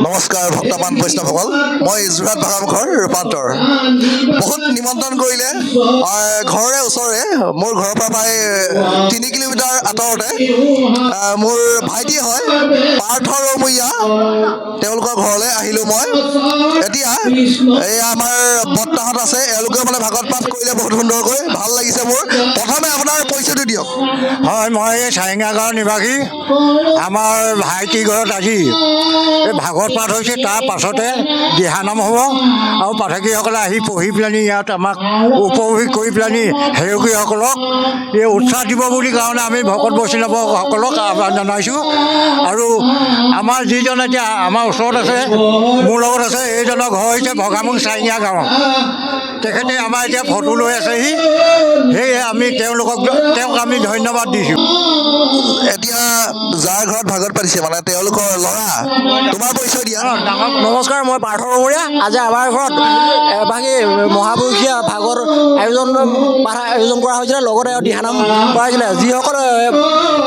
নমস্কাৰ ভক্তমান বৈষ্ণৱসকল, মই যোৰহাট ভাগামুখৰ ৰূপান্তৰ। বহুত নিমন্ত্ৰণ কৰিলে, ঘৰৰে ওচৰৰে, মোৰ ঘৰৰ পৰা প্ৰায় 3 কিলোমিটাৰ আঁতৰতে মোৰ ভাইটি হয় পাৰ্থ ৰৌমূৰীয়া, তেওঁলোকৰ ঘৰলৈ আহিলোঁ মই। এতিয়া এই আমাৰ বৰ্তাহঁত আছে, এওঁলোকে মানে ভাগৱত পাঠ কৰিলে বহুত সুন্দৰকৈ, ভাল লাগিছে মোৰ। প্ৰথমে আপোনাৰ পৰিচয়টো দিয়ক। হয়, মই চাৰেঙা গাঁৱৰ নিবাসী। আমাৰ ভাইটি ঘৰত আজি এই ভাগৱত পাঠ হৈছে, তাৰ পাছতে দিহানাম হ'ব আৰু পাঠকীসকলে আহি পঢ়ি পেলানি ইয়াত আমাক উপভোগ কৰি পেলানি সেৱকীসকলক এই উৎসাহ দিব বুলি কাৰণে আমি ভকত বৈষ্ণৱসকলক আহ্বান জনাইছোঁ। আৰু আমাৰ যিজন এতিয়া আমাৰ ওচৰত আছে, মোৰ লগত আছে, এইজনৰ ঘৰ হৈছে ভগামুখ চাৰিঙীয়া গাঁৱত। তেখেতে আমাৰ এতিয়া ফটো লৈ আছেহি, সেয়ে আমি তেওঁক আমি ধন্যবাদ দিছোঁ। এতিয়া যাৰ ঘৰত ভাগৱত পাতিছে মানে তেওঁলোকৰ ল'ৰা, তোমাৰ পৰিচয় দিয়া। নমস্কাৰ, মই পাৰ্থ ৰৌমূৰীয়া। আজি আমাৰ ঘৰত এভাগী মহাপুৰুষীয়া ভাগৱত পাঠ আয়োজন কৰা হৈছিলে, লগতে দিহানাম কৰা হৈছিলে। যিসকল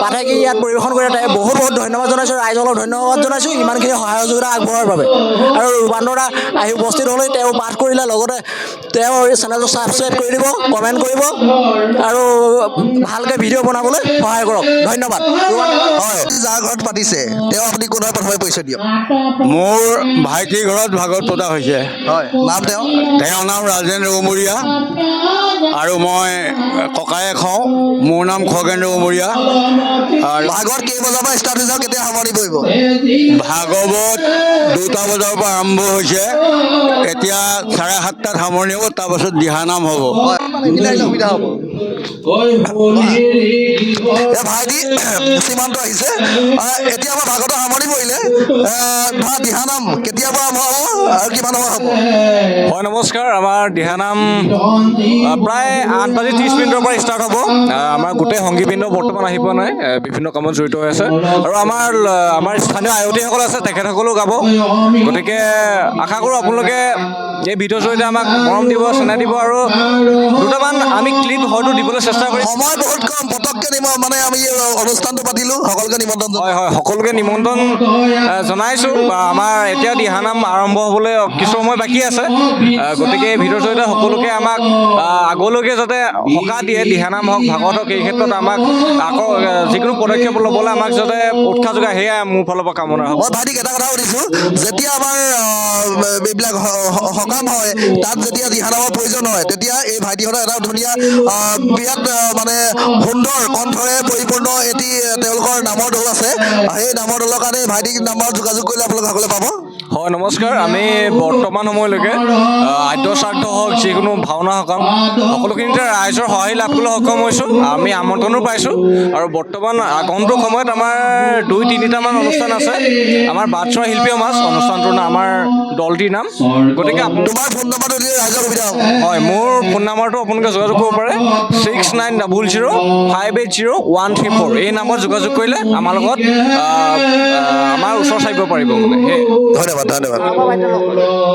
পাঠকে ইয়াত পৰিৱেশন কৰে বহুত বহুত ধন্যবাদ জনাইছোঁ, ৰাইজক ধন্যবাদ জনাইছোঁ ইমানখিনি সহায় সহযোগিতা আগবঢ়োৱাৰ বাবে। আৰু ৰূপান্তৰ দা আহি উপস্থিত হ'লে তেওঁ পাঠ কৰিলে, লগতে তেওঁ এই চেনেলটো ছাবস্ক্ৰাইব কৰি দিব, কমেণ্ট কৰিব আৰু ভালকৈ ভিডিঅ' বনাবলৈ সহায় কৰক। ধন্যবাদ। হয়, যাৰ ঘৰত পাতিছে তেওঁ আপুনি কোন হয় প্ৰথমে পৰিচয় দিয়ক। মোৰ ভাইটিৰ ঘৰত ভাগৱত পতা হৈছে। হয়, নাম তেওঁৰ নাম ৰাজেন ৰৌমূৰীয়া আৰু মই ককায়েক হওঁ। মোৰ নাম খগেন ৰৌমূৰীয়া। আৰু ভাগৱত কেই বজাৰ পৰা ষ্টাৰ্ট হৈছে, কেতিয়া সামৰণি পৰিব? ভাগৱত 2টা বজাৰ পৰা আৰম্ভ হৈছে, এতিয়া 7:30 সামৰণি হ'ব, তাৰপাছত দিহানাম হ'ব। সুবিধা হ'ব। ভাইটি সীমান্ত আহিছে, এতিয়া আমাৰ ভাগৱতৰ সামৰণি পৰিলে, ধৰা দিহানাম কেতিয়াৰ পৰা আৰম্ভ হ'ব আৰু কিমান সময় হ'ব? হয়, নমস্কাৰ। আমাৰ দিহানাম প্ৰায় 8:30 পৰা ষ্টাৰ্ট হ'ব। আমাৰ গোটেই সংগীবৃন্দ বৰ্তমান আহি পোৱা নাই, বিভিন্ন কামত জড়িত হৈ আছে। আৰু আমাৰ স্থানীয় আয়তীসকল আছে, তেখেতসকলেও গাব। গতিকে আশা কৰোঁ আপোনালোকে এই ভিডিঅ'ৰ জৰিয়তে আমাক মৰম দিব, চেনেহ দিব আৰু দুটামান আমি ক্লিপ হয়তো দিবলৈ চেষ্টা কৰিম। সময় বহুত কম, পটককৈ মানে আমি অনুষ্ঠানটো পাতিলোঁ, সকলোকে নিমন্ত্ৰণ জনালোঁ। হয় হয়, সকলোকে নিমন্ত্ৰণ জনাইছোঁ। আমাৰ এতিয়া দিহানাম আৰম্ভ হ'বলৈ কিছু সময় বাকী আছে। গতিকে এই ভিডিঅ'ৰ জৰিয়তে সকলোকে আমাক আগলৈকে যাতে সকাহ দিয়ে, দিহানাম হওক, ভাগৱত হওক, এই ক্ষেত্ৰত আমাক আকৌ যিকোনো পদক্ষেপ ল'বলৈ আমাক যাতে উৎসাহ যোগায়, সেয়াই মোৰ ফালৰ পৰা কামনা হ'ব। মই ভাইটিক এটা কথা সুধিছোঁ, যেতিয়া আমাৰ এইবিলাক সকাম হয়, তাত যেতিয়া দিহানামৰ প্ৰয়োজন হয়, তেতিয়া এই ভাইটিহঁতৰ এটা ধুনীয়া বিৰাট মানে সুন্দৰ কণ্ঠৰে পৰিপূৰ্ণ এটি তেওঁলোকৰ নামৰ দল আছে। সেই নামৰ দলৰ কাৰণে ভাইটিক নাম্বাৰত যোগাযোগ কৰিলে আপোনালোকে সকলোৱে পাব। হয়, নমস্কাৰ। আমি বৰ্তমান সময়লৈকে আদ্য শ্ৰাদ্ধ হওক, যিকোনো ভাওনা সকাম, সকলোখিনিতে ৰাইজৰ সহায় লাভ কৰিবলৈ সক্ষম হৈছোঁ। আমি আমন্ত্ৰণো পাইছোঁ আৰু বৰ্তমান আগন্তুক সময়ত আমাৰ 2-3টামান অনুষ্ঠান আছে। আমাৰ বাটচৰা শিল্পী সমাজ অনুষ্ঠানটোৰ নাম, আমাৰ দলটিৰ নাম। গতিকে তোমাৰ ফোন নম্বৰটো দিলে ৰাইজৰ সুবিধা হ'ব। হয়, মোৰ ফোন নম্বৰটো আপোনালোকে যোগাযোগ কৰিব পাৰে 6900580134। এই নম্বৰত যোগাযোগ কৰিলে আমাৰ লগত আমাৰ ওচৰ চাপিব পাৰিব মানে। ধন্যবাদ।